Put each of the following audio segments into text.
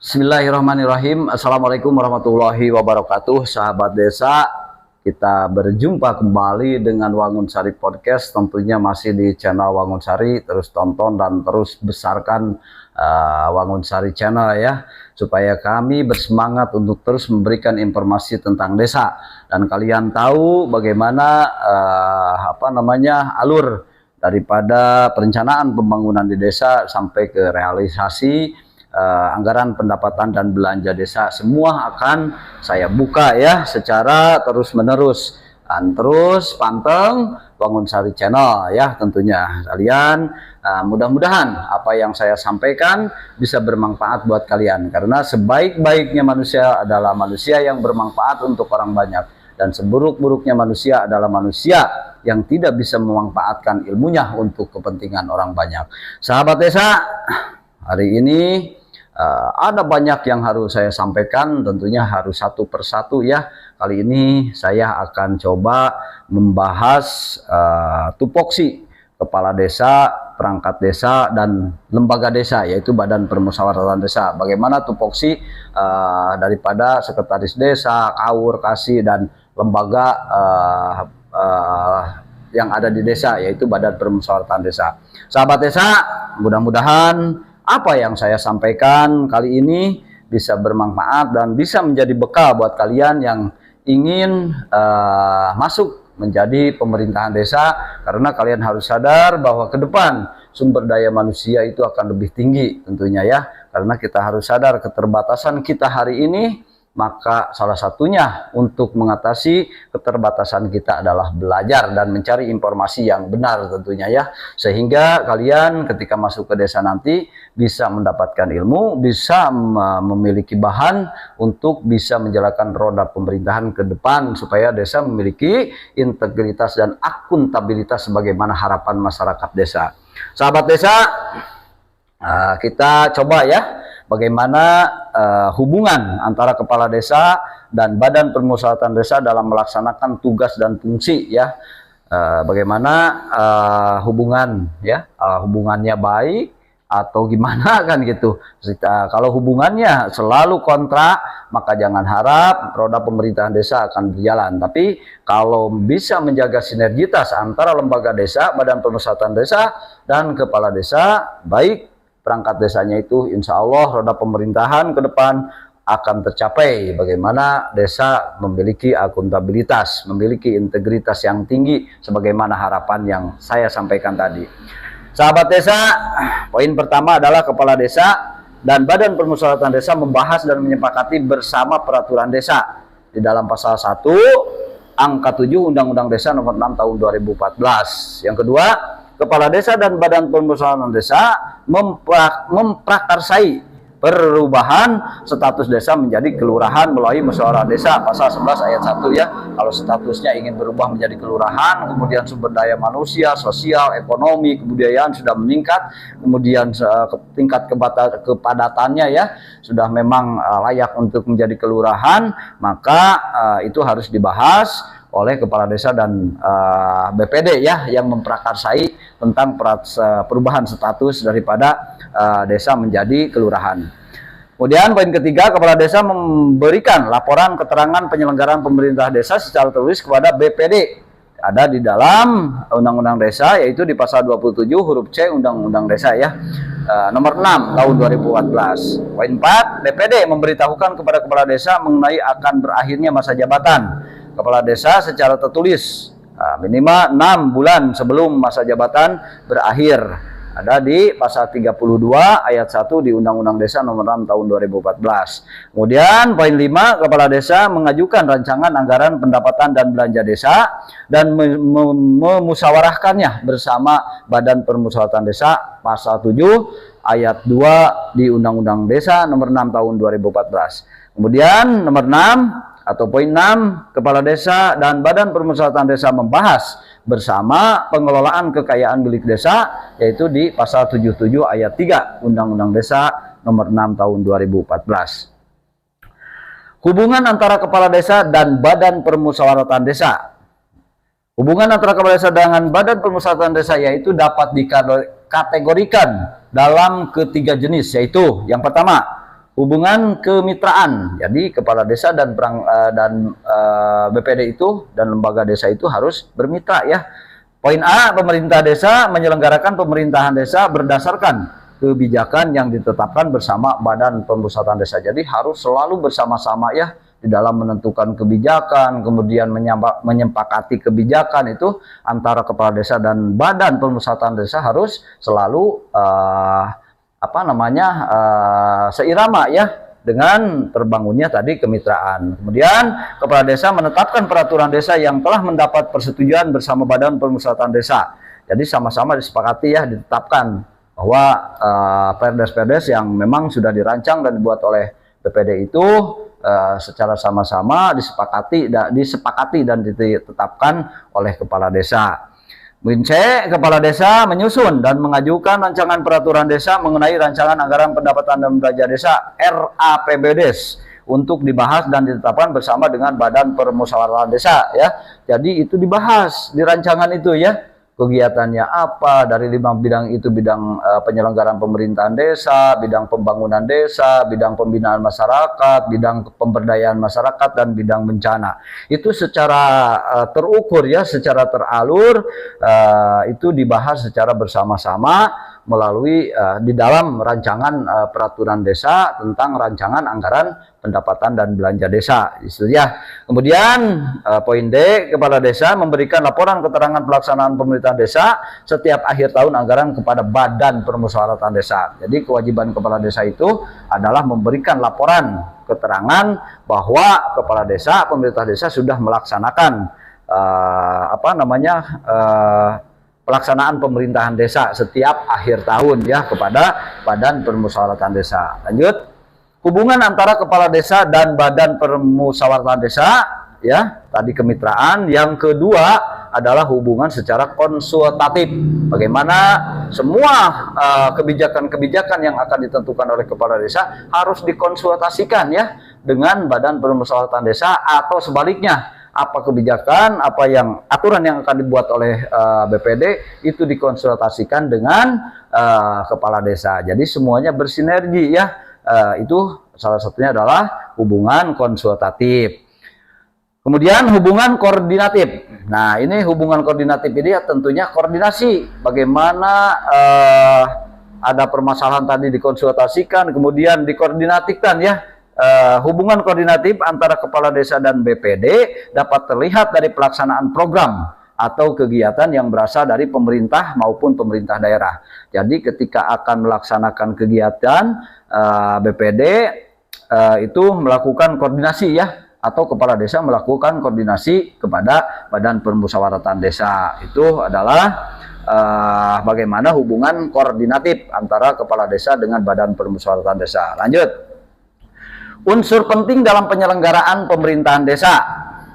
Bismillahirrahmanirrahim. Assalamualaikum warahmatullahi wabarakatuh. Sahabat desa, kita berjumpa kembali dengan Wangun Sari Podcast. Tentunya masih di channel Wangun Sari. Terus tonton dan terus besarkan Wangun Sari Channel ya, supaya kami bersemangat untuk terus memberikan informasi tentang desa. Dan kalian tahu bagaimana alur daripada perencanaan pembangunan di desa sampai ke realisasi anggaran pendapatan dan belanja desa, semua akan saya buka ya secara terus menerus. Dan terus panteng Wangun Sari Channel ya, tentunya kalian mudah-mudahan apa yang saya sampaikan bisa bermanfaat buat kalian, karena sebaik-baiknya manusia adalah manusia yang bermanfaat untuk orang banyak, dan seburuk-buruknya manusia adalah manusia yang tidak bisa memanfaatkan ilmunya untuk kepentingan orang banyak. Sahabat desa, hari ini ada banyak yang harus saya sampaikan, tentunya harus satu persatu ya. Kali ini saya akan coba membahas tupoksi kepala desa, perangkat desa, dan lembaga desa, yaitu Badan Permusyawaratan Desa. Bagaimana tupoksi daripada sekretaris desa, kaur, kasih, dan lembaga yang ada di desa, yaitu Badan Permusyawaratan Desa. Sahabat desa, mudah-mudahan apa yang saya sampaikan kali ini bisa bermanfaat dan bisa menjadi bekal buat kalian yang ingin masuk menjadi pemerintahan desa, karena kalian harus sadar bahwa ke depan sumber daya manusia itu akan lebih tinggi tentunya ya, karena kita harus sadar keterbatasan kita hari ini. Maka salah satunya untuk mengatasi keterbatasan kita adalah belajar dan mencari informasi yang benar tentunya ya, sehingga kalian ketika masuk ke desa nanti bisa mendapatkan ilmu, bisa memiliki bahan untuk bisa menjalankan roda pemerintahan ke depan, supaya desa memiliki integritas dan akuntabilitas sebagaimana harapan masyarakat desa. Sahabat desa, kita coba ya bagaimana hubungan antara kepala desa dan Badan Permusyawaratan Desa dalam melaksanakan tugas dan fungsi ya. Bagaimana hubungan ya, hubungannya baik atau gimana kan gitu. Kalau hubungannya selalu kontra, maka jangan harap roda pemerintahan desa akan berjalan. Tapi kalau bisa menjaga sinergitas antara lembaga desa, Badan Permusyawaratan Desa, dan kepala desa, baik perangkat desanya, itu insya Allah roda pemerintahan ke depan akan tercapai. Bagaimana desa memiliki akuntabilitas, memiliki integritas yang tinggi sebagaimana harapan yang saya sampaikan tadi. Sahabat desa, poin pertama adalah kepala desa dan Badan Permusyawaratan Desa membahas dan menyepakati bersama peraturan desa di dalam pasal 1 angka 7 Undang-Undang Desa nomor 6 tahun 2014. Yang kedua, kepala desa dan Badan Permusyawaratan Desa memprakarsai perubahan status desa menjadi kelurahan melalui musyawarah desa pasal 11 ayat 1 ya. Kalau statusnya ingin berubah menjadi kelurahan, kemudian sumber daya manusia, sosial, ekonomi, kebudayaan sudah meningkat, kemudian tingkat kepadatannya ya sudah memang layak untuk menjadi kelurahan, maka itu harus dibahas oleh kepala desa dan BPD ya, yang memprakarsai tentang perubahan status daripada desa menjadi kelurahan. Kemudian poin ketiga, kepala desa memberikan laporan keterangan penyelenggaraan pemerintah desa secara tertulis kepada BPD. Ada di dalam Undang-Undang Desa, yaitu di pasal 27 huruf C Undang-Undang Desa ya, nomor 6 tahun 2014. Poin 4, BPD memberitahukan kepada kepala desa mengenai akan berakhirnya masa jabatan kepala desa secara tertulis minimal 6 bulan sebelum masa jabatan berakhir. Ada di pasal 32 ayat 1 di Undang-Undang Desa nomor 6 tahun 2014. Kemudian poin 5, kepala desa mengajukan rancangan anggaran pendapatan dan belanja desa dan memusyawarahkannya bersama Badan Permusyawaratan Desa pasal 7 ayat 2 di Undang-Undang Desa nomor 6 tahun 2014. Kemudian nomor 6 atau poin 6, kepala desa dan Badan Permusyawaratan Desa membahas bersama pengelolaan kekayaan milik desa, yaitu di pasal 77 ayat 3 Undang-Undang Desa nomor 6 tahun 2014. Hubungan antara kepala desa dan Badan Permusyawaratan Desa. Hubungan antara kepala desa dengan Badan Permusyawaratan Desa yaitu dapat dikategorikan dalam ketiga jenis, yaitu yang pertama, Hubungan kemitraan. Jadi kepala desa dan BPD itu dan lembaga desa itu harus bermitra ya. Poin A, pemerintah desa menyelenggarakan pemerintahan desa berdasarkan kebijakan yang ditetapkan bersama Badan Pemusatan Desa. Jadi harus selalu bersama-sama ya di dalam menentukan kebijakan, kemudian menyepakati kebijakan itu antara kepala desa dan Badan Pemusatan Desa harus selalu seirama ya dengan terbangunnya tadi kemitraan. Kemudian kepala desa menetapkan peraturan desa yang telah mendapat persetujuan bersama Badan Pemusatan Desa. Jadi sama-sama disepakati ya, ditetapkan bahwa perdes-perdes yang memang sudah dirancang dan dibuat oleh BPD itu secara sama-sama disepakati dan ditetapkan oleh kepala desa. Poin C, kepala desa menyusun dan mengajukan rancangan peraturan desa mengenai rancangan anggaran pendapatan dan belanja desa RAPBDes untuk dibahas dan ditetapkan bersama dengan Badan Permusyawaratan Desa ya. Jadi itu dibahas di rancangan itu ya. Kegiatannya apa, dari 5 bidang itu, bidang penyelenggaraan pemerintahan desa, bidang pembangunan desa, bidang pembinaan masyarakat, bidang pemberdayaan masyarakat, dan bidang bencana. Itu secara terukur ya, secara teralur, itu dibahas secara bersama-sama melalui di dalam rancangan peraturan desa tentang rancangan anggaran pendapatan dan belanja desa. Itu ya. Kemudian poin D, kepala desa memberikan laporan keterangan pelaksanaan pemerintahan desa setiap akhir tahun anggaran kepada Badan Permusyawaratan Desa. Jadi kewajiban kepala desa itu adalah memberikan laporan keterangan bahwa kepala desa, pemerintah desa sudah melaksanakan pelaksanaan pemerintahan desa setiap akhir tahun ya kepada Badan Permusyawaratan Desa. Lanjut. Hubungan antara kepala desa dan Badan Permusyawaratan Desa ya, tadi kemitraan. Yang kedua adalah hubungan secara konsultatif. Bagaimana semua kebijakan-kebijakan yang akan ditentukan oleh kepala desa harus dikonsultasikan ya dengan Badan Permusyawaratan Desa, atau sebaliknya, apa kebijakan, aturan yang akan dibuat oleh BPD itu dikonsultasikan dengan kepala desa. Jadi semuanya bersinergi ya. Itu salah satunya adalah hubungan konsultatif. Kemudian hubungan koordinatif. Nah, ini hubungan koordinatif ini ya tentunya koordinasi. Bagaimana ada permasalahan tadi dikonsultasikan, kemudian dikoordinasikan ya. Hubungan koordinatif antara kepala desa dan BPD dapat terlihat dari pelaksanaan program atau kegiatan yang berasal dari pemerintah maupun pemerintah daerah. Jadi ketika akan melaksanakan kegiatan, BPD itu melakukan koordinasi ya, atau kepala desa melakukan koordinasi kepada Badan Permusyawaratan Desa. Itu adalah bagaimana hubungan koordinatif antara kepala desa dengan Badan Permusyawaratan Desa. Lanjut. Unsur penting dalam penyelenggaraan pemerintahan desa.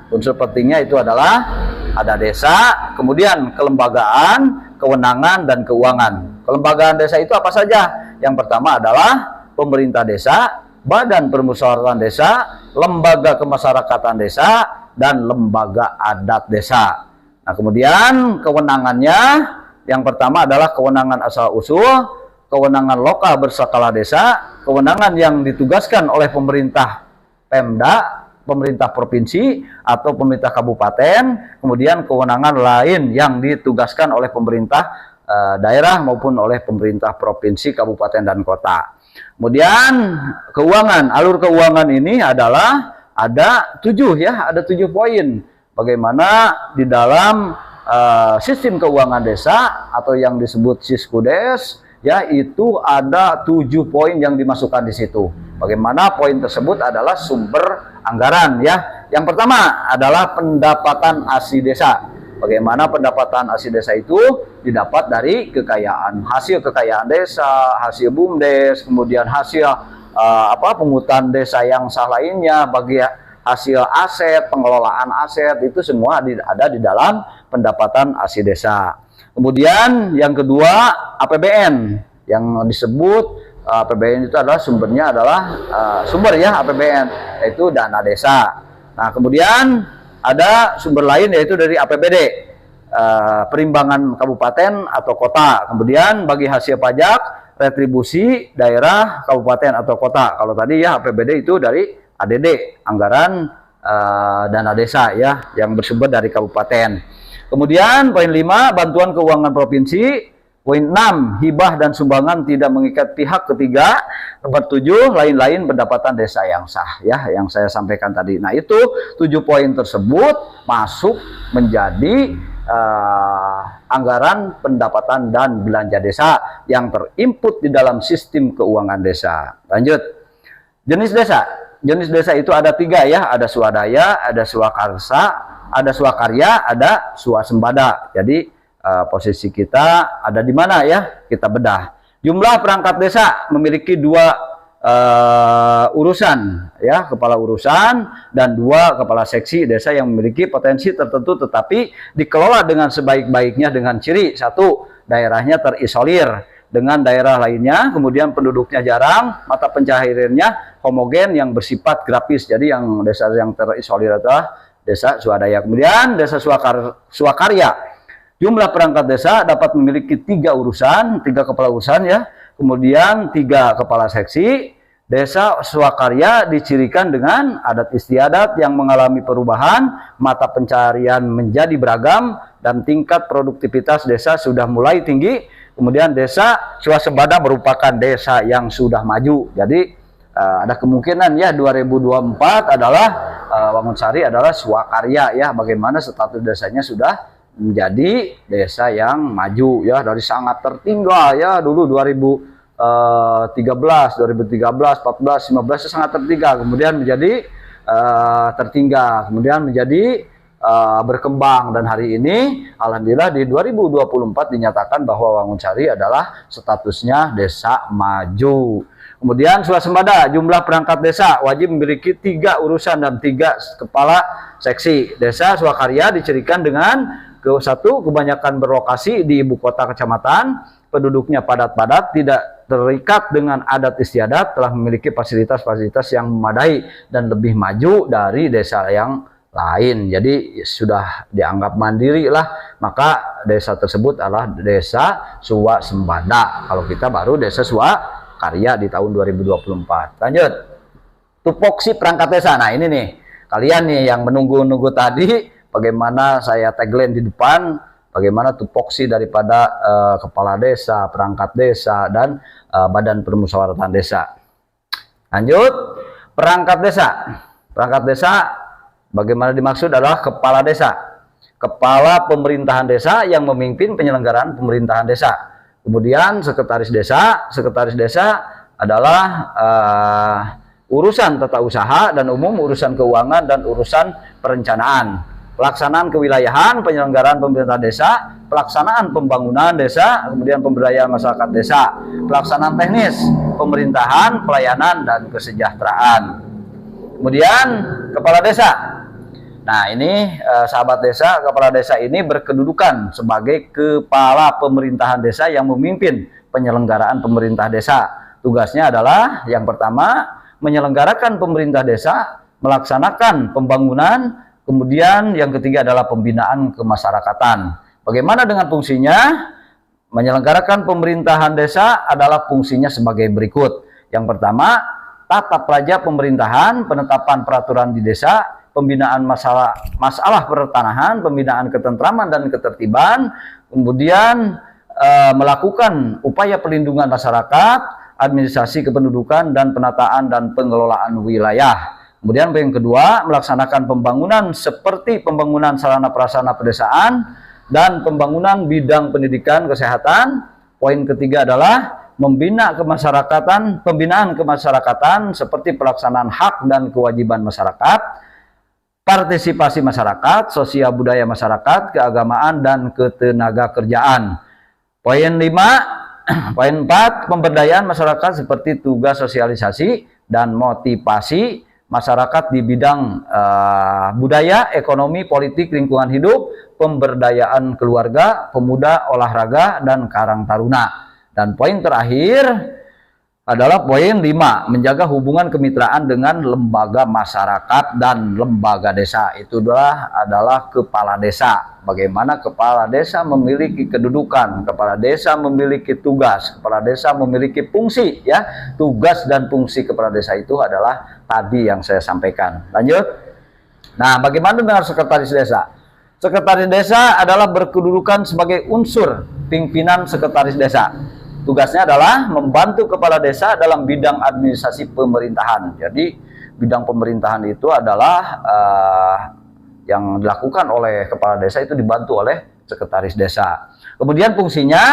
Unsur pentingnya itu adalah ada desa, kemudian kelembagaan, kewenangan, dan keuangan. Kelembagaan desa itu apa saja? Yang pertama adalah pemerintah desa, Badan Permusyawaratan Desa, lembaga kemasyarakatan desa, dan lembaga adat desa. Nah, kemudian kewenangannya, yang pertama adalah kewenangan asal-usul, kewenangan lokal berskala desa, kewenangan yang ditugaskan oleh pemerintah Pemda, pemerintah provinsi atau pemerintah kabupaten, kemudian kewenangan lain yang ditugaskan oleh pemerintah daerah maupun oleh pemerintah provinsi, kabupaten, dan kota. Kemudian keuangan, alur keuangan ini adalah ada 7 ya, ada 7 poin. Bagaimana di dalam sistem keuangan desa atau yang disebut Siskudes ya, itu ada 7 poin yang dimasukkan di situ. Bagaimana poin tersebut adalah sumber anggaran ya. Yang pertama adalah pendapatan asli desa. Bagaimana pendapatan asli desa itu didapat dari hasil kekayaan desa, hasil BUMDes, kemudian hasil pungutan desa yang sah lainnya, bagi hasil aset, pengelolaan aset, itu semua ada di dalam pendapatan asli desa. Kemudian yang kedua APBN, yang disebut APBN itu adalah sumbernya adalah sumber ya APBN, yaitu dana desa. Nah, kemudian ada sumber lain yaitu dari APBD, perimbangan kabupaten atau kota. Kemudian bagi hasil pajak retribusi daerah, kabupaten atau kota. Kalau tadi ya APBD itu dari ADD, anggaran dana desa ya, yang bersumber dari kabupaten. Kemudian poin 5, bantuan keuangan provinsi. Poin 6, hibah dan sumbangan tidak mengikat pihak ketiga. Nomor 7, lain-lain pendapatan desa yang sah ya, yang saya sampaikan tadi. Nah, itu 7 poin tersebut masuk menjadi anggaran pendapatan dan belanja desa yang terinput di dalam sistem keuangan desa. Lanjut. Jenis desa. Jenis desa itu ada 3 ya, ada swadaya, ada swakarsa, ada swakarya, ada swasembada. Jadi posisi kita ada di mana ya, kita bedah. Jumlah perangkat desa memiliki 2 urusan ya, kepala urusan dan 2 kepala seksi desa yang memiliki potensi tertentu tetapi dikelola dengan sebaik-baiknya dengan ciri 1, daerahnya terisolir dengan daerah lainnya, kemudian penduduknya jarang, mata pencahariannya homogen yang bersifat grafis. Jadi yang desa yang terisolir adalah desa swadaya. Kemudian desa swakarya, jumlah perangkat desa dapat memiliki 3 urusan, 3 kepala urusan ya, kemudian 3 kepala seksi. Desa swakarya dicirikan dengan adat istiadat yang mengalami perubahan, mata pencarian menjadi beragam, dan tingkat produktivitas desa sudah mulai tinggi. Kemudian desa swasembada merupakan desa yang sudah maju. Jadi ada kemungkinan ya 2024 adalah Wangunsari adalah swakarya ya, bagaimana status desanya sudah menjadi desa yang maju ya, dari sangat tertinggal ya dulu 2013, 14, 15 sangat tertinggal, kemudian menjadi tertinggal, kemudian menjadi berkembang, dan hari ini alhamdulillah di 2024 dinyatakan bahwa Wangunsari adalah statusnya desa maju. Kemudian swasembada, jumlah perangkat desa wajib memiliki 3 urusan dan 3 kepala seksi. Desa swakarya dicirikan dengan 1, kebanyakan berlokasi di ibu kota kecamatan, penduduknya padat-padat, tidak terikat dengan adat istiadat, telah memiliki fasilitas-fasilitas yang memadai dan lebih maju dari desa yang lain. Jadi sudah dianggap mandiri lah, maka desa tersebut adalah desa swasembada. Kalau kita baru desa swakarya di tahun 2024. Lanjut. Tupoksi perangkat desa. Nah, ini nih, kalian nih yang menunggu-nunggu tadi bagaimana saya tagline di depan, bagaimana tupoksi daripada kepala desa, perangkat desa, dan badan permusyawaratan desa. Lanjut. Perangkat desa. Perangkat desa bagaimana dimaksud adalah kepala desa, kepala pemerintahan desa yang memimpin penyelenggaraan pemerintahan desa. Kemudian sekretaris desa. Sekretaris desa adalah urusan tata usaha dan umum, urusan keuangan, dan urusan perencanaan. Pelaksanaan kewilayahan, penyelenggaraan pemerintahan desa, pelaksanaan pembangunan desa, kemudian pemberdayaan masyarakat desa, pelaksanaan teknis, pemerintahan, pelayanan, dan kesejahteraan. Kemudian kepala desa. Nah, ini sahabat desa, kepala desa ini berkedudukan sebagai kepala pemerintahan desa yang memimpin penyelenggaraan pemerintah desa. Tugasnya adalah yang pertama, menyelenggarakan pemerintah desa, melaksanakan pembangunan, kemudian yang ketiga adalah pembinaan kemasyarakatan. Bagaimana dengan fungsinya? Menyelenggarakan pemerintahan desa adalah fungsinya sebagai berikut. Yang pertama, tata praja pemerintahan, penetapan peraturan di desa, pembinaan masalah pertanahan, pembinaan ketentraman dan ketertiban, kemudian melakukan upaya perlindungan masyarakat, administrasi kependudukan, dan penataan dan pengelolaan wilayah. Kemudian yang kedua, melaksanakan pembangunan seperti pembangunan sarana prasarana pedesaan dan pembangunan bidang pendidikan kesehatan. Poin ketiga adalah membina kemasyarakatan, pembinaan kemasyarakatan seperti pelaksanaan hak dan kewajiban masyarakat, partisipasi masyarakat, sosial budaya masyarakat, keagamaan, dan ketenaga kerjaan. Poin 5, poin 4, pemberdayaan masyarakat seperti tugas sosialisasi dan motivasi masyarakat di bidang budaya, ekonomi, politik, lingkungan hidup, pemberdayaan keluarga, pemuda, olahraga, dan karang taruna. Dan poin terakhir, adalah poin 5, menjaga hubungan kemitraan dengan lembaga masyarakat dan lembaga desa. Itu adalah kepala desa. Bagaimana kepala desa memiliki kedudukan, kepala desa memiliki tugas, kepala desa memiliki fungsi, ya. Tugas dan fungsi kepala desa itu adalah tadi yang saya sampaikan. Lanjut. Nah, bagaimana dengan sekretaris desa? Sekretaris desa adalah berkedudukan sebagai unsur pimpinan sekretaris desa. Tugasnya adalah membantu kepala desa dalam bidang administrasi pemerintahan. Jadi bidang pemerintahan itu adalah yang dilakukan oleh kepala desa itu dibantu oleh sekretaris desa. Kemudian fungsinya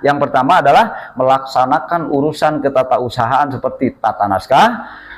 yang pertama adalah melaksanakan urusan ketatausahaan seperti tata naskah,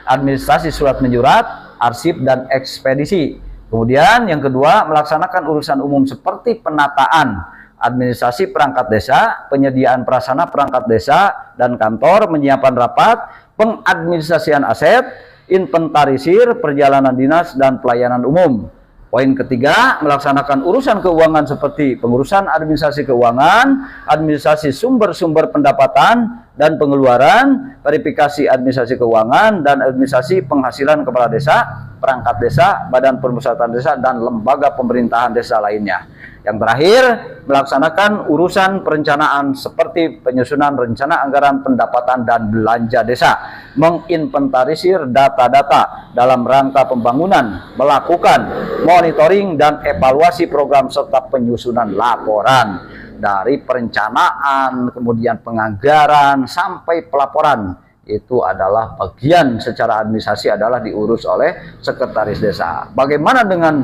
administrasi surat menyurat, arsip dan ekspedisi. Kemudian yang kedua melaksanakan urusan umum seperti penataan, administrasi perangkat desa, penyediaan prasarana perangkat desa dan kantor, menyiapkan rapat, pengadministrasian aset, inventarisir, perjalanan dinas, dan pelayanan umum. Poin ketiga, melaksanakan urusan keuangan seperti pengurusan administrasi keuangan, administrasi sumber-sumber pendapatan dan pengeluaran, verifikasi administrasi keuangan, dan administrasi penghasilan kepala desa, perangkat desa, badan permusyawaratan desa, dan lembaga pemerintahan desa lainnya. Yang terakhir, melaksanakan urusan perencanaan seperti penyusunan rencana anggaran pendapatan dan belanja desa, menginventarisir data-data dalam rangka pembangunan, melakukan monitoring dan evaluasi program serta penyusunan laporan dari perencanaan, kemudian penganggaran sampai pelaporan. Itu adalah bagian secara administrasi adalah diurus oleh sekretaris desa. Bagaimana dengan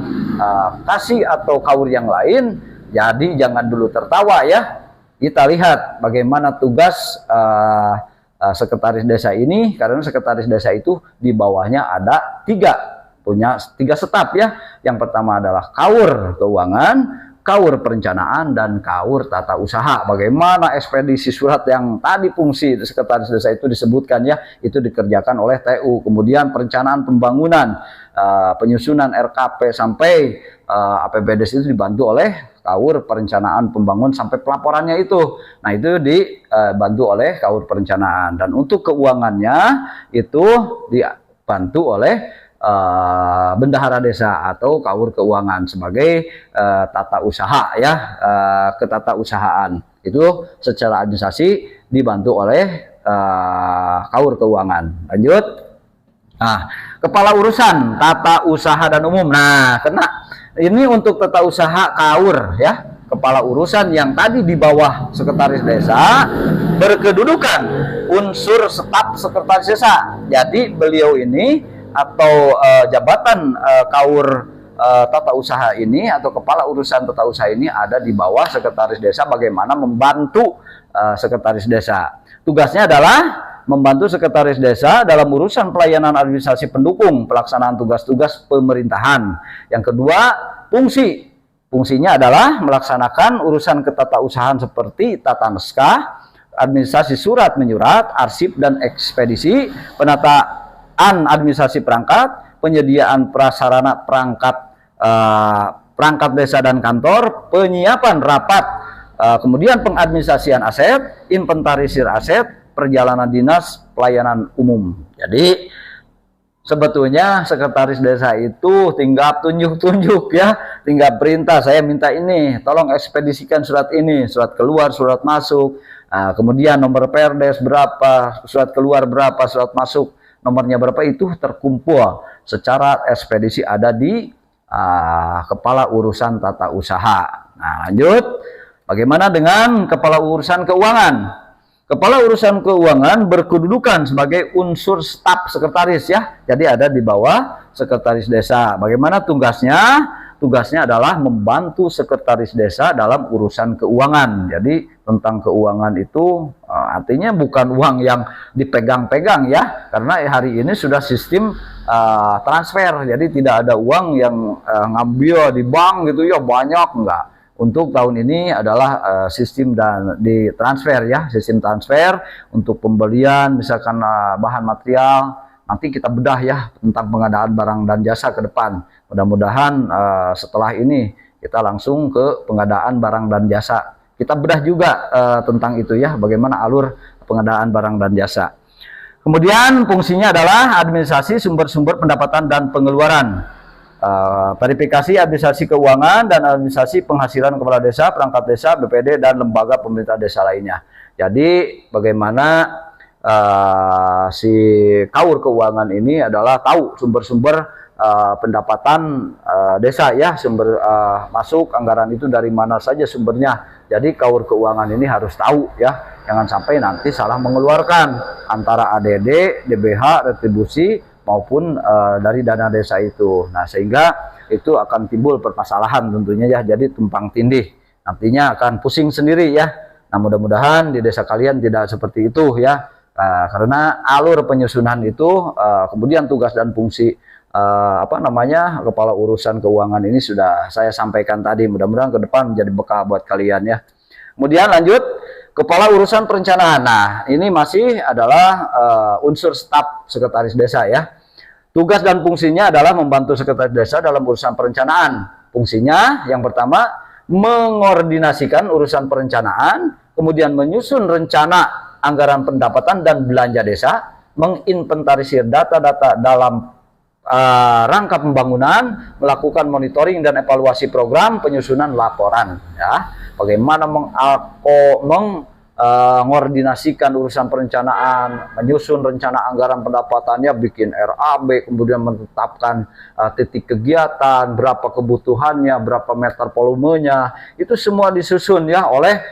kasih atau kaur yang lain? Jadi jangan dulu tertawa, ya. Kita lihat bagaimana tugas sekretaris desa ini, karena sekretaris desa itu di bawahnya ada punya tiga staf, ya. Yang pertama adalah kaur keuangan, kaur perencanaan, dan kaur tata usaha. Bagaimana ekspedisi surat yang tadi fungsi sekretaris desa itu disebutkan, ya, itu dikerjakan oleh TU. Kemudian perencanaan pembangunan, penyusunan RKP sampai APBDes itu dibantu oleh kaur perencanaan pembangunan sampai pelaporannya itu. Nah, itu dibantu oleh kaur perencanaan. Dan untuk keuangannya itu dibantu oleh bendahara desa atau kaur keuangan sebagai tata usaha, ya, ketata usahaan. Itu secara administrasi dibantu oleh kaur keuangan. Lanjut. Nah, kepala urusan tata usaha dan umum. Nah, ini untuk tata usaha kaur, ya. Kepala urusan yang tadi di bawah sekretaris desa berkedudukan unsur staf sekretaris desa. Jadi beliau ini atau jabatan kaur tata usaha ini atau kepala urusan tata usaha ini ada di bawah sekretaris desa, bagaimana membantu sekretaris desa. Tugasnya adalah membantu sekretaris desa dalam urusan pelayanan administrasi pendukung pelaksanaan tugas-tugas pemerintahan. Yang kedua, fungsinya adalah melaksanakan urusan ketatausahaan seperti tata naskah, administrasi surat menyurat, arsip dan ekspedisi, penataan administrasi perangkat, penyediaan prasarana perangkat desa dan kantor, penyiapan rapat, kemudian pengadministrasian aset, inventarisir aset, perjalanan dinas, pelayanan umum. Jadi sebetulnya sekretaris desa itu tinggal tunjuk-tunjuk, ya, tinggal perintah, saya minta ini, tolong ekspedisikan surat ini, surat keluar, surat masuk, kemudian nomor perdes berapa, surat keluar berapa, surat masuk nomornya berapa, itu terkumpul secara ekspedisi ada di kepala urusan tata usaha. Nah, lanjut. Bagaimana dengan kepala urusan keuangan? Kepala urusan keuangan berkedudukan sebagai unsur staf sekretaris, ya. Jadi ada di bawah sekretaris desa. Bagaimana tugasnya? Tugasnya adalah membantu sekretaris desa dalam urusan keuangan. Jadi tentang keuangan itu artinya bukan uang yang dipegang-pegang, ya, karena hari ini sudah sistem transfer. Jadi tidak ada uang yang ngambil di bank gitu, ya, banyak, enggak. Untuk tahun ini adalah sistem dan di transfer, ya, sistem transfer untuk pembelian misalkan bahan material. Nanti kita bedah, ya, tentang pengadaan barang dan jasa ke depan. Mudah-mudahan setelah ini kita langsung ke pengadaan barang dan jasa. Kita bedah juga tentang itu, ya, bagaimana alur pengadaan barang dan jasa. Kemudian fungsinya adalah administrasi sumber-sumber pendapatan dan pengeluaran, verifikasi administrasi keuangan dan administrasi penghasilan kepala desa, perangkat desa, BPD, dan lembaga pemerintah desa lainnya. Jadi bagaimana si kaur keuangan ini adalah tahu sumber-sumber pendapatan desa ya, sumber masuk anggaran itu dari mana saja sumbernya. Jadi kaur keuangan ini harus tahu ya, jangan sampai nanti salah mengeluarkan antara ADD, DBH, retribusi maupun dari dana desa itu. Nah, sehingga itu akan timbul permasalahan tentunya ya, jadi tumpang tindih. Nantinya akan pusing sendiri ya. Nah, mudah-mudahan di desa kalian tidak seperti itu ya. Karena alur penyusunan itu kemudian tugas dan fungsi kepala urusan keuangan ini sudah saya sampaikan tadi. Mudah-mudahan ke depan menjadi bekal buat kalian ya. Kemudian lanjut, kepala urusan perencanaan. Nah, ini masih adalah unsur staf sekretaris desa ya. Tugas dan fungsinya adalah membantu sekretaris desa dalam urusan perencanaan. Fungsinya yang pertama, mengordinasikan urusan perencanaan, kemudian menyusun rencana anggaran pendapatan dan belanja desa, menginventarisir data-data dalam rangka pembangunan, melakukan monitoring dan evaluasi program, penyusunan laporan ya. Bagaimana mengordinasikan urusan perencanaan, menyusun rencana anggaran pendapatannya, bikin RAB, kemudian menetapkan titik kegiatan, berapa kebutuhannya, berapa meter volumenya, itu semua disusun ya oleh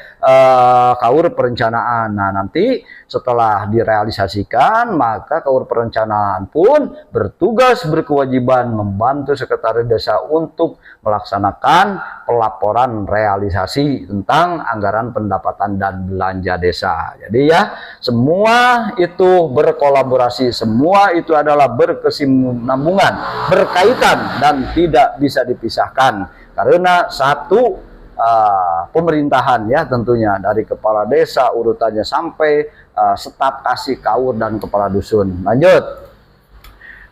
kaur perencanaan. Nah, nanti setelah direalisasikan, maka kaur perencanaan pun bertugas berkewajiban membantu sekretaris desa untuk melaksanakan pelaporan realisasi tentang anggaran pendapatan dan belanja desa. Jadi ya, semua itu berkolaborasi, semua itu adalah berkesinambungan, berkaitan dan tidak bisa dipisahkan. Karena satu pemerintahan ya, tentunya dari kepala desa urutannya sampai staf kasih kaur dan kepala dusun. Lanjut,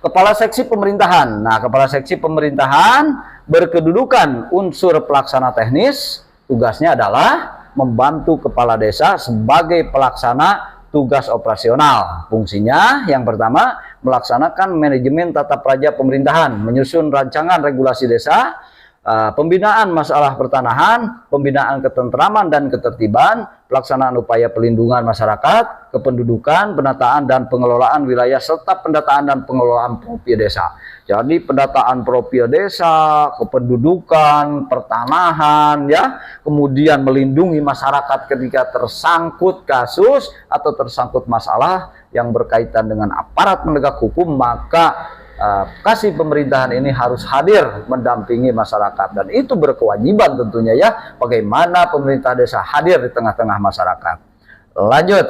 kepala seksi pemerintahan. Nah, kepala seksi pemerintahan berkedudukan unsur pelaksana teknis. Tugasnya adalah membantu kepala desa sebagai pelaksana tugas operasional. Fungsinya yang pertama, melaksanakan manajemen tata praja pemerintahan, menyusun rancangan regulasi desa, pembinaan masalah pertanahan, pembinaan ketentraman dan ketertiban, pelaksanaan upaya pelindungan masyarakat, kependudukan, penataan dan pengelolaan wilayah, serta pendataan dan pengelolaan profil desa. Jadi pendataan profil desa, kependudukan, pertanahan ya, kemudian melindungi masyarakat ketika tersangkut kasus atau tersangkut masalah yang berkaitan dengan aparat penegak hukum, maka kasih pemerintahan ini harus hadir mendampingi masyarakat, dan itu berkewajiban tentunya ya, bagaimana pemerintah desa hadir di tengah-tengah masyarakat. Lanjut,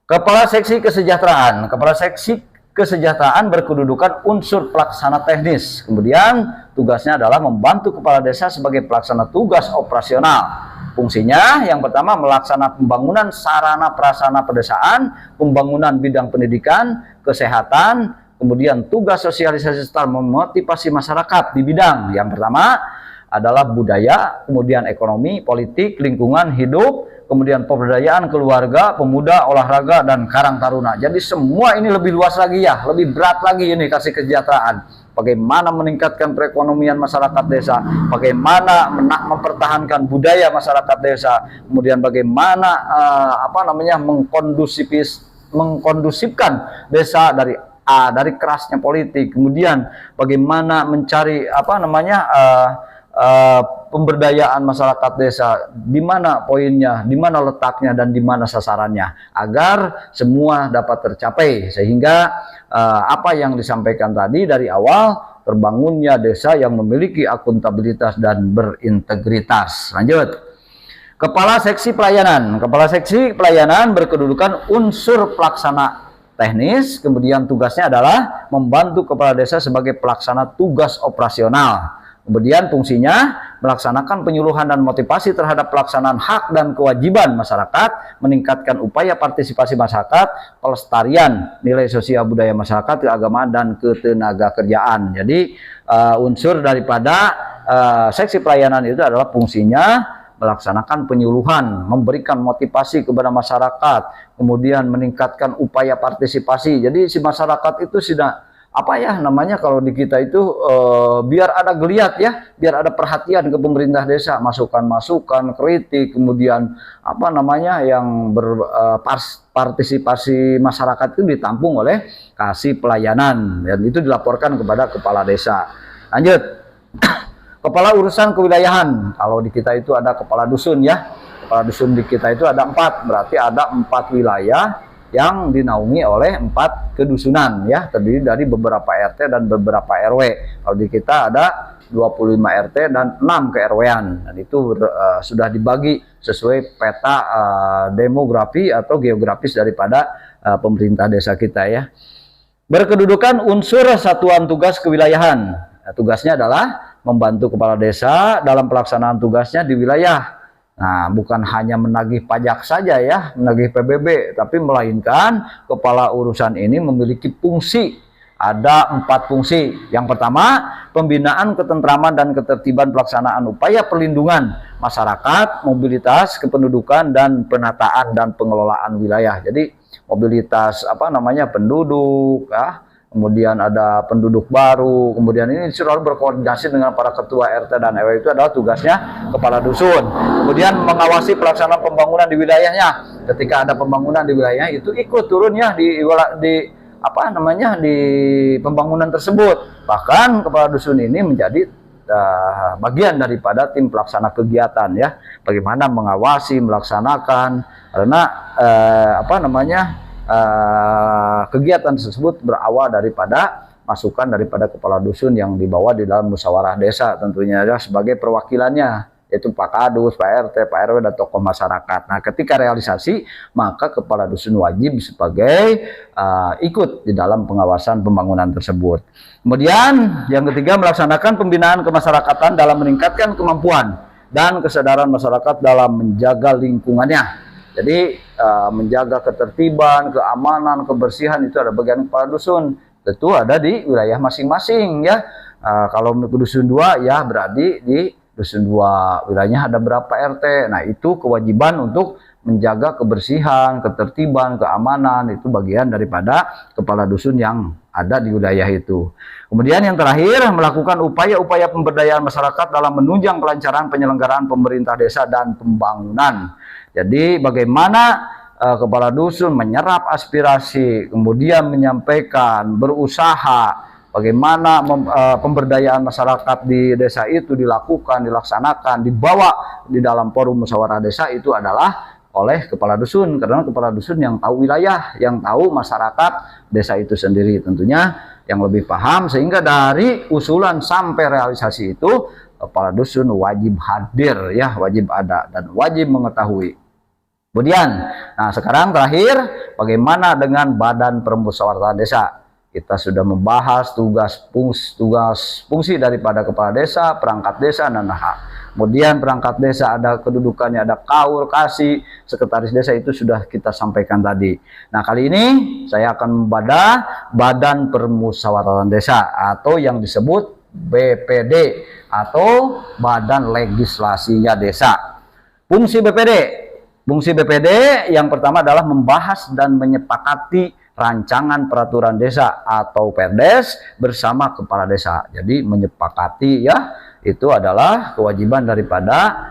kepala seksi kesejahteraan. Kepala seksi kesejahteraan berkedudukan unsur pelaksana teknis, kemudian tugasnya adalah membantu kepala desa sebagai pelaksana tugas operasional. Fungsinya yang pertama, melaksanakan pembangunan sarana prasarana pedesaan, pembangunan bidang pendidikan, kesehatan, kemudian tugas sosialisasi serta memotivasi masyarakat di bidang yang pertama adalah budaya, kemudian ekonomi, politik, lingkungan hidup, kemudian pemberdayaan keluarga, pemuda, olahraga, dan karang taruna. Jadi semua ini lebih luas lagi ya, lebih berat lagi ini kasih kesejahteraan. Bagaimana meningkatkan perekonomian masyarakat desa, bagaimana mempertahankan budaya masyarakat desa, kemudian bagaimana mengkondusifkan desa dari kerasnya politik, kemudian bagaimana mencari pemberdayaan masyarakat desa, di mana poinnya, di mana letaknya, dan di mana sasarannya, agar semua dapat tercapai, sehingga apa yang disampaikan tadi dari awal, terbangunnya desa yang memiliki akuntabilitas dan berintegritas. Lanjut, kepala seksi pelayanan. Kepala seksi pelayanan berkedudukan unsur pelaksana teknis, kemudian tugasnya adalah membantu kepala desa sebagai pelaksana tugas operasional. Kemudian fungsinya melaksanakan penyuluhan dan motivasi terhadap pelaksanaan hak dan kewajiban masyarakat, meningkatkan upaya partisipasi masyarakat, pelestarian nilai sosial budaya masyarakat, keagamaan, dan ketenaga kerjaan. Jadi unsur daripada seksi pelayanan itu adalah fungsinya melaksanakan penyuluhan, memberikan motivasi kepada masyarakat, kemudian meningkatkan upaya partisipasi. Jadi si masyarakat itu sudah apa ya namanya kalau di kita itu biar ada geliat ya, biar ada perhatian ke pemerintah desa, masukan-masukan, kritik, kemudian apa namanya yang berpartisipasi masyarakat itu ditampung oleh kasih pelayanan dan itu dilaporkan kepada kepala desa. Lanjut. Kepala urusan kewilayahan, kalau di kita itu ada kepala dusun ya, kepala dusun di kita itu ada 4, berarti ada 4 wilayah yang dinaungi oleh 4 kedusunan ya, terdiri dari beberapa RT dan beberapa RW. Kalau di kita ada 25 RT dan 6 ke-RW-an, dan itu sudah dibagi sesuai peta demografi atau geografis daripada pemerintah desa kita ya. Berkedudukan unsur satuan tugas kewilayahan. Nah, tugasnya adalah membantu kepala desa dalam pelaksanaan tugasnya di wilayah. Nah, bukan hanya menagih pajak saja ya, menagih PBB, tapi melainkan kepala urusan ini memiliki fungsi. Ada 4 fungsi. Yang pertama, pembinaan ketentraman dan ketertiban pelaksanaan upaya perlindungan masyarakat, mobilitas, kependudukan, dan penataan dan pengelolaan wilayah. Jadi, mobilitas apa namanya penduduk, ya. Kemudian ada penduduk baru, kemudian ini selalu berkoordinasi dengan para ketua RT dan RW, itu adalah tugasnya kepala dusun. Kemudian mengawasi pelaksanaan pembangunan di wilayahnya. Ketika ada pembangunan di wilayah itu ikut turun ya di apa namanya di pembangunan tersebut. Bahkan kepala dusun ini menjadi bagian daripada tim pelaksana kegiatan ya. Bagaimana mengawasi, melaksanakan karena apa namanya kegiatan tersebut berawal daripada masukan daripada kepala dusun yang dibawa di dalam musyawarah desa tentunya ya, sebagai perwakilannya yaitu Pak Kadus, Pak RT, Pak RW dan tokoh masyarakat. Nah, ketika realisasi maka kepala dusun wajib sebagai ikut di dalam pengawasan pembangunan tersebut. Kemudian yang ketiga, melaksanakan pembinaan kemasyarakatan dalam meningkatkan kemampuan dan kesadaran masyarakat dalam menjaga lingkungannya. Jadi menjaga ketertiban, keamanan, kebersihan itu ada bagian kepala dusun. Tentu ada di wilayah masing-masing ya. Kalau dusun 2 ya berarti di dusun 2 wilayahnya ada berapa RT. Nah, itu kewajiban untuk menjaga kebersihan, ketertiban, keamanan itu bagian daripada kepala dusun yang ada di wilayah itu. Kemudian yang terakhir, melakukan upaya-upaya pemberdayaan masyarakat dalam menunjang kelancaran penyelenggaraan pemerintah desa dan pembangunan. Jadi bagaimana kepala dusun menyerap aspirasi, kemudian menyampaikan, berusaha, bagaimana pemberdayaan masyarakat di desa itu dilakukan, dilaksanakan, dibawa di dalam forum musyawarah desa itu adalah oleh kepala dusun, karena kepala dusun yang tahu wilayah, yang tahu masyarakat desa itu sendiri tentunya yang lebih paham, sehingga dari usulan sampai realisasi itu kepala dusun wajib hadir ya, wajib ada dan wajib mengetahui. Kemudian, nah sekarang terakhir, bagaimana dengan badan permusyawaratan desa? Kita sudah membahas tugas fungsi daripada kepala desa, perangkat desa, dan kemudian perangkat desa ada kedudukannya, ada kaur, kasih, sekretaris desa itu sudah kita sampaikan tadi. Nah, kali ini saya akan membadah badan permusyawaratan desa atau yang disebut BPD atau badan legislasinya desa. Fungsi BPD yang pertama adalah membahas dan menyepakati rancangan peraturan desa atau Perdes bersama kepala desa. Jadi menyepakati ya, itu adalah kewajiban daripada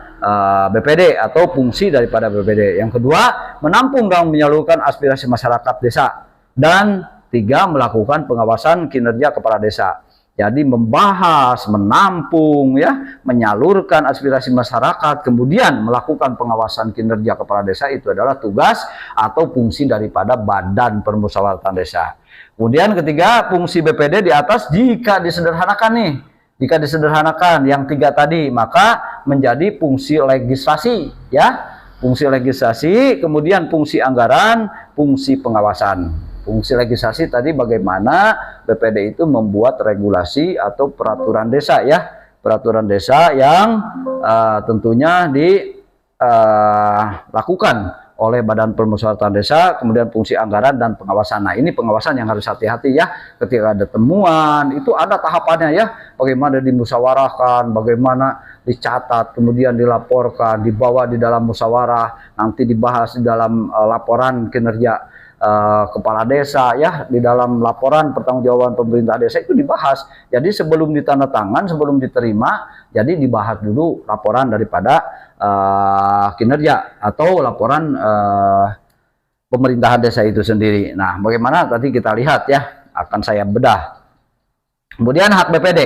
BPD atau fungsi daripada BPD. Yang kedua, menampung dan menyalurkan aspirasi masyarakat desa. Dan 3, melakukan pengawasan kinerja kepala desa. Jadi membahas, menampung ya, menyalurkan aspirasi masyarakat, kemudian melakukan pengawasan kinerja kepala desa itu adalah tugas atau fungsi daripada badan permusyawaratan desa. Kemudian ketiga, fungsi BPD di atas jika disederhanakan nih. Jika disederhanakan yang 3 tadi, maka menjadi fungsi legislasi ya. Fungsi legislasi, kemudian fungsi anggaran, fungsi pengawasan. Fungsi legislasi tadi bagaimana BPD itu membuat regulasi atau peraturan desa ya, peraturan desa yang tentunya dilakukan oleh Badan Permusyawaratan Desa, kemudian fungsi anggaran dan pengawasan. Nah, ini pengawasan yang harus hati-hati ya, ketika ada temuan itu ada tahapannya ya, bagaimana dimusyawarahkan, bagaimana dicatat, kemudian dilaporkan, dibawa di dalam musyawarah, nanti dibahas di dalam laporan kinerja kepala desa, ya, di dalam laporan pertanggungjawaban pemerintah desa itu dibahas. Jadi sebelum ditandatangan, sebelum diterima, jadi dibahas dulu laporan daripada kinerja atau laporan pemerintahan desa itu sendiri. Nah, bagaimana tadi kita lihat ya, akan saya bedah. Kemudian hak BPD.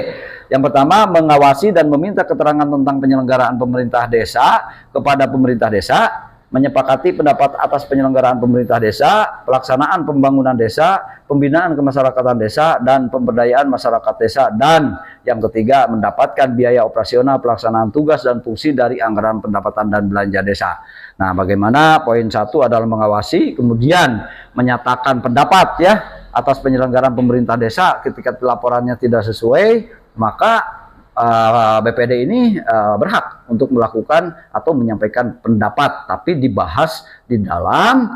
Yang pertama, mengawasi dan meminta keterangan tentang penyelenggaraan pemerintah desa kepada pemerintah desa, menyepakati pendapat atas penyelenggaraan pemerintah desa, pelaksanaan pembangunan desa, pembinaan kemasyarakatan desa, dan pemberdayaan masyarakat desa. Dan yang ketiga, mendapatkan biaya operasional pelaksanaan tugas dan fungsi dari anggaran pendapatan dan belanja desa. Nah, bagaimana? Poin 1 adalah mengawasi, kemudian menyatakan pendapat ya atas penyelenggaraan pemerintah desa. Ketika laporannya tidak sesuai, maka BPD ini berhak untuk melakukan atau menyampaikan pendapat, tapi dibahas di dalam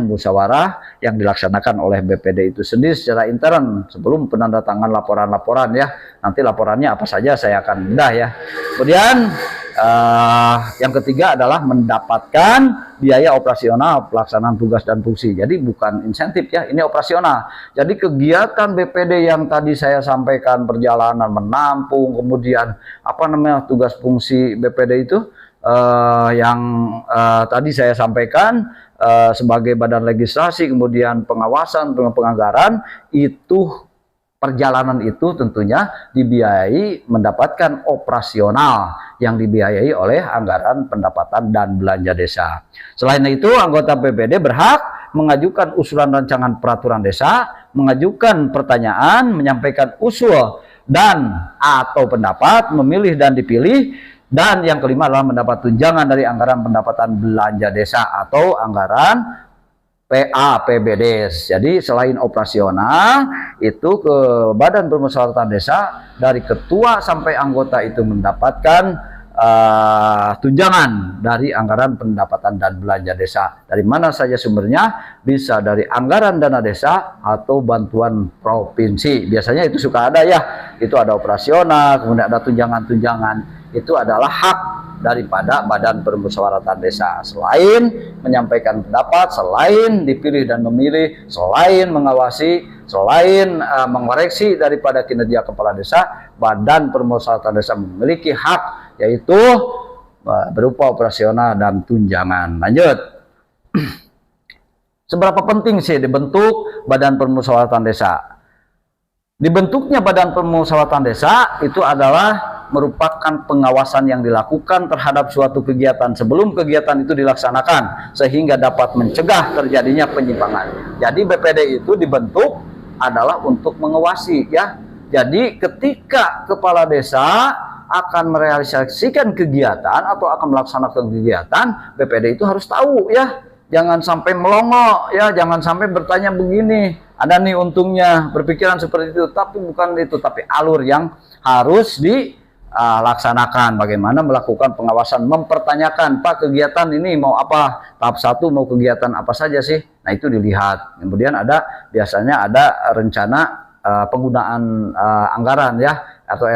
musyawarah yang dilaksanakan oleh BPD itu sendiri secara intern sebelum penandatangan laporan-laporan ya. Nanti laporannya apa saja saya akan bedah ya. Kemudian yang ketiga adalah mendapatkan biaya operasional pelaksanaan tugas dan fungsi. Jadi bukan insentif ya, ini operasional. Jadi kegiatan BPD yang tadi saya sampaikan, perjalanan menampung, kemudian tugas fungsi BPD itu yang tadi saya sampaikan sebagai badan legislasi, kemudian pengawasan, penganggaran, itu perjalanan itu tentunya dibiayai, mendapatkan operasional yang dibiayai oleh anggaran pendapatan dan belanja desa. Selain itu, anggota BPD berhak mengajukan usulan rancangan peraturan desa, mengajukan pertanyaan, menyampaikan usul dan atau pendapat, memilih dan dipilih. Dan yang kelima adalah mendapat tunjangan dari anggaran pendapatan belanja desa atau anggaran PAPBDes. Jadi selain operasional, itu ke Badan Permusyawaratan Desa dari ketua sampai anggota itu mendapatkan tunjangan dari anggaran pendapatan dan belanja desa. Dari mana saja sumbernya? Bisa dari anggaran dana desa atau bantuan provinsi. Biasanya itu suka ada ya. Itu ada operasional, kemudian ada tunjangan-tunjangan. Itu adalah hak daripada Badan Permusyawaratan Desa. Selain menyampaikan pendapat, selain dipilih dan memilih, selain mengawasi, selain mengoreksi daripada kinerja kepala desa, Badan Permusyawaratan Desa memiliki hak, yaitu berupa operasional dan tunjangan. Lanjut. Seberapa penting sih dibentuk Badan Permusyawaratan Desa? Dibentuknya Badan Permusyawaratan Desa itu adalah merupakan pengawasan yang dilakukan terhadap suatu kegiatan sebelum kegiatan itu dilaksanakan, sehingga dapat mencegah terjadinya penyimpangan. Jadi BPD itu dibentuk adalah untuk mengawasi ya. Jadi ketika kepala desa akan merealisasikan kegiatan atau akan melaksanakan kegiatan, BPD itu harus tahu ya. Jangan sampai melongo ya, jangan sampai bertanya begini, ada nih untungnya, berpikiran seperti itu, tapi bukan itu, tapi alur yang harus dilaksanakan. Bagaimana melakukan pengawasan, mempertanyakan, Pak kegiatan ini mau apa, tahap 1 mau kegiatan apa saja sih, nah itu dilihat. Kemudian ada biasanya ada rencana penggunaan anggaran ya, atau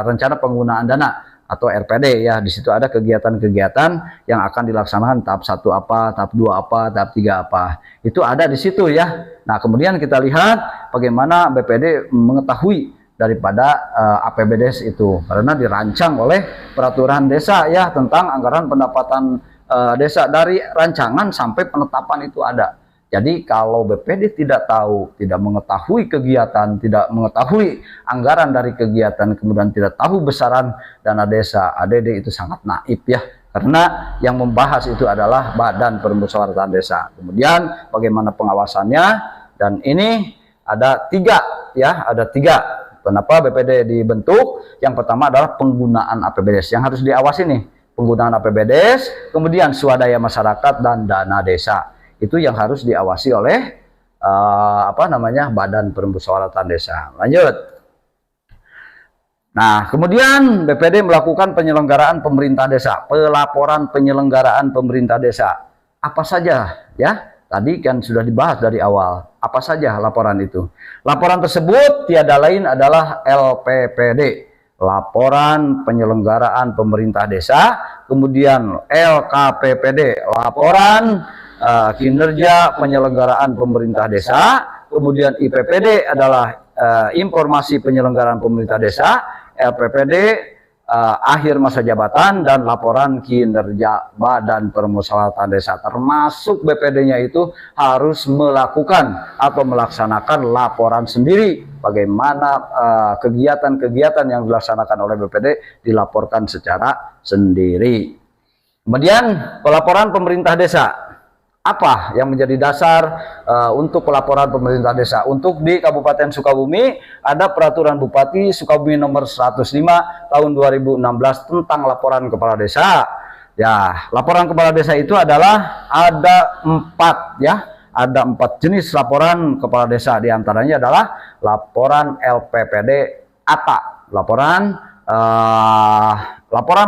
rencana penggunaan dana atau RPD ya. Di situ ada kegiatan-kegiatan yang akan dilaksanakan tahap 1 apa, tahap 2 apa, tahap 3 apa. Itu ada di situ ya. Nah, kemudian kita lihat bagaimana BPD mengetahui daripada APBDes itu, karena dirancang oleh peraturan desa ya tentang anggaran pendapatan desa. Dari rancangan sampai penetapan itu ada. Jadi kalau BPD tidak tahu, tidak mengetahui kegiatan, tidak mengetahui anggaran dari kegiatan, kemudian tidak tahu besaran dana desa, ADD, itu sangat naif ya. Karena yang membahas itu adalah Badan Permusyawaratan Desa. Kemudian bagaimana pengawasannya, dan ini ada 3 ya, ada 3. Kenapa BPD dibentuk? Yang pertama adalah penggunaan APBDes yang harus diawasi nih. Penggunaan APBDes, kemudian swadaya masyarakat dan dana desa. Itu yang harus diawasi oleh Badan Permusyawaratan Desa. Lanjut. Nah, kemudian BPD melakukan penyelenggaraan pemerintah desa, pelaporan penyelenggaraan pemerintah desa. Apa saja ya? Tadi kan sudah dibahas dari awal. Apa saja laporan itu? Laporan tersebut tiada lain adalah LPPD, laporan penyelenggaraan pemerintah desa, kemudian LKPPD, laporan kinerja penyelenggaraan pemerintah desa, kemudian IPPD adalah informasi penyelenggaraan pemerintah desa, LPPD akhir masa jabatan, dan laporan kinerja Badan Permusyawaratan Desa, termasuk BPD-nya itu harus melakukan atau melaksanakan laporan sendiri. Bagaimana kegiatan-kegiatan yang dilaksanakan oleh BPD dilaporkan secara sendiri. Kemudian pelaporan pemerintah desa. Apa yang menjadi dasar untuk pelaporan pemerintah desa? Untuk di Kabupaten Sukabumi ada Peraturan Bupati Sukabumi nomor 105 tahun 2016 tentang laporan kepala desa. Ya, laporan kepala desa itu adalah ada 4 ya. Ada 4 jenis laporan kepala desa. Di antaranya adalah laporan LPPD ATA, laporan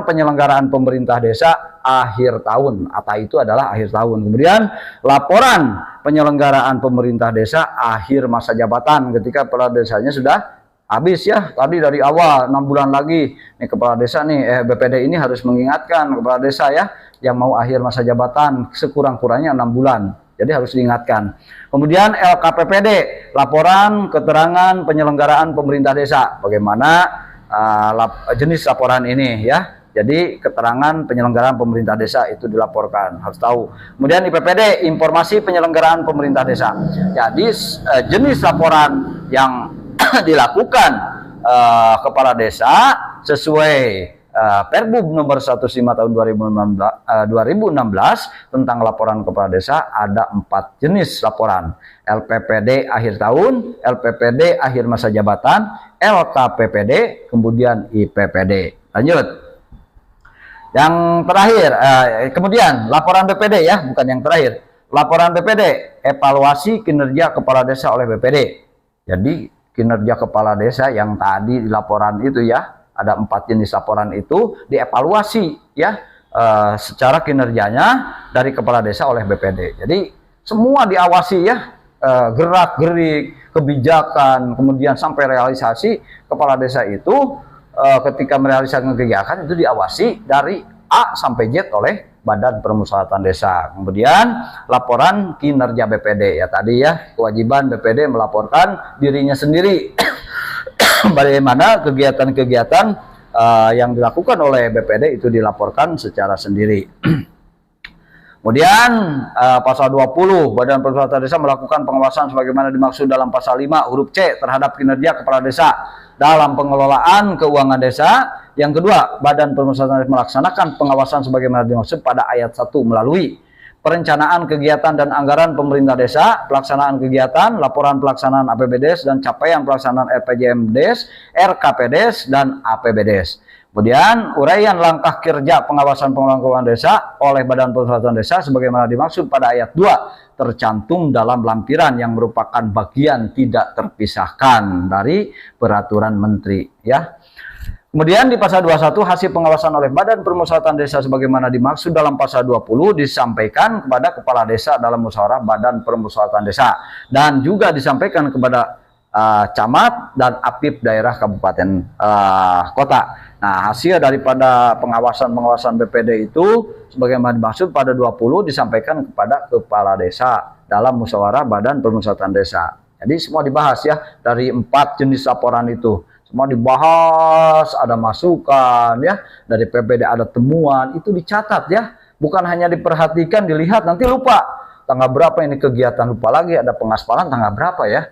penyelenggaraan pemerintah desa akhir tahun. ATA itu adalah akhir tahun. Kemudian laporan penyelenggaraan pemerintah desa akhir masa jabatan, ketika kepala desanya sudah habis ya. Tadi dari awal 6 bulan lagi nih kepala desa nih BPD ini harus mengingatkan kepala desa ya yang mau akhir masa jabatan sekurang-kurangnya 6 bulan. Jadi harus diingatkan. Kemudian LKPPD, laporan keterangan penyelenggaraan pemerintah desa. Bagaimana jenis laporan ini ya. Jadi keterangan penyelenggaraan pemerintah desa itu dilaporkan, harus tahu. Kemudian IPPD, informasi penyelenggaraan pemerintah desa. Jadi jenis laporan yang dilakukan kepala desa sesuai Perbub nomor 15 tahun 2016 tentang laporan kepala desa ada 4 jenis laporan. LPPD akhir tahun, LPPD akhir masa jabatan, LKPPD, kemudian IPPD. Lanjut. Yang terakhir, kemudian laporan BPD ya, bukan yang terakhir. Laporan BPD, evaluasi kinerja kepala desa oleh BPD. Jadi kinerja kepala desa yang tadi di laporan itu ya, ada 4 jenis laporan itu dievaluasi ya secara kinerjanya dari kepala desa oleh BPD. Jadi semua diawasi ya, gerak-gerik, kebijakan, kemudian sampai realisasi kepala desa itu ketika merealisasikan kegiatan itu diawasi dari A sampai Z oleh Badan Permusyawaratan Desa. Kemudian laporan kinerja BPD ya tadi ya, kewajiban BPD melaporkan dirinya sendiri bagaimana kegiatan-kegiatan yang dilakukan oleh BPD itu dilaporkan secara sendiri. Kemudian pasal 20, Badan Permusyawaratan Desa melakukan pengawasan sebagaimana dimaksud dalam pasal 5 huruf C terhadap kinerja kepala desa dalam pengelolaan keuangan desa. Yang kedua, Badan Permusyawaratan Desa melaksanakan pengawasan sebagaimana dimaksud pada ayat 1 melalui perencanaan kegiatan dan anggaran pemerintah desa, pelaksanaan kegiatan, laporan pelaksanaan APBDes dan capaian pelaksanaan RPJMDes, RKPDes dan APBDes. Kemudian uraian langkah kerja pengawasan pengelolaan keuangan desa oleh Badan Permusyawaratan Desa sebagaimana dimaksud pada ayat 2 tercantum dalam lampiran yang merupakan bagian tidak terpisahkan dari peraturan menteri ya. Kemudian di pasal 21 hasil pengawasan oleh Badan Permusyawaratan Desa sebagaimana dimaksud dalam pasal 20 disampaikan kepada kepala desa dalam musyawarah Badan Permusyawaratan Desa dan juga disampaikan kepada camat dan apip daerah kabupaten kota. Nah, hasil daripada pengawasan BPD itu sebagaimana dimaksud pada 20 disampaikan kepada kepala desa dalam musyawarah Badan Permusyawaratan Desa. Jadi semua dibahas ya dari 4 jenis laporan itu. Semua dibahas, ada masukan ya, dari PPD ada temuan, itu dicatat ya. Bukan hanya diperhatikan, dilihat nanti lupa. Tanggal berapa ini kegiatan, lupa lagi ada pengaspalan tanggal berapa ya.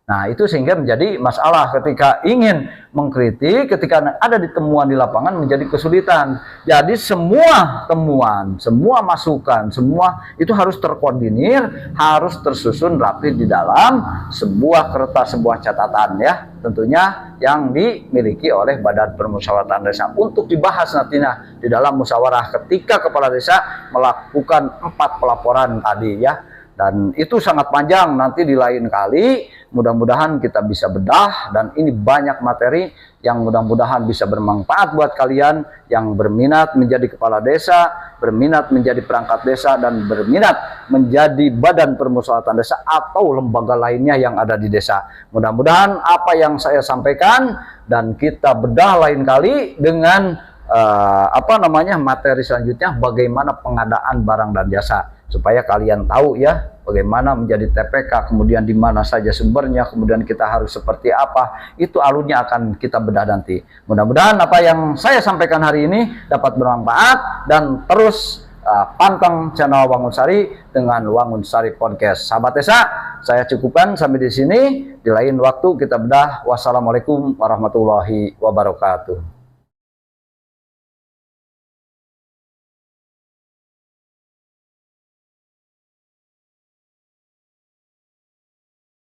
Nah, itu sehingga menjadi masalah ketika ingin mengkritik, ketika ada ditemuan di lapangan menjadi kesulitan. Jadi semua temuan, semua masukan, semua itu harus terkoordinir, harus tersusun rapi di dalam sebuah kertas, sebuah catatan ya. Tentunya yang dimiliki oleh Badan Permusyawaratan Desa untuk dibahas nantinya di dalam musyawarah ketika kepala desa melakukan 4 pelaporan tadi ya. Dan itu sangat panjang, nanti di lain kali mudah-mudahan kita bisa bedah, dan ini banyak materi yang mudah-mudahan bisa bermanfaat buat kalian yang berminat menjadi kepala desa, berminat menjadi perangkat desa, dan berminat menjadi badan permusyawaratan desa atau lembaga lainnya yang ada di desa. Mudah-mudahan apa yang saya sampaikan dan kita bedah lain kali dengan materi selanjutnya, bagaimana pengadaan barang dan jasa, supaya kalian tahu ya bagaimana menjadi TPK, kemudian di mana saja sumbernya, kemudian kita harus seperti apa, itu alurnya akan kita bedah nanti. Mudah-mudahan apa yang saya sampaikan hari ini dapat bermanfaat, dan terus pantang channel Wangun Sari dengan Wangun Sari Podcast. Sahabat desa, saya cukupkan sampai di sini. Di lain waktu kita bedah. Wassalamualaikum warahmatullahi wabarakatuh.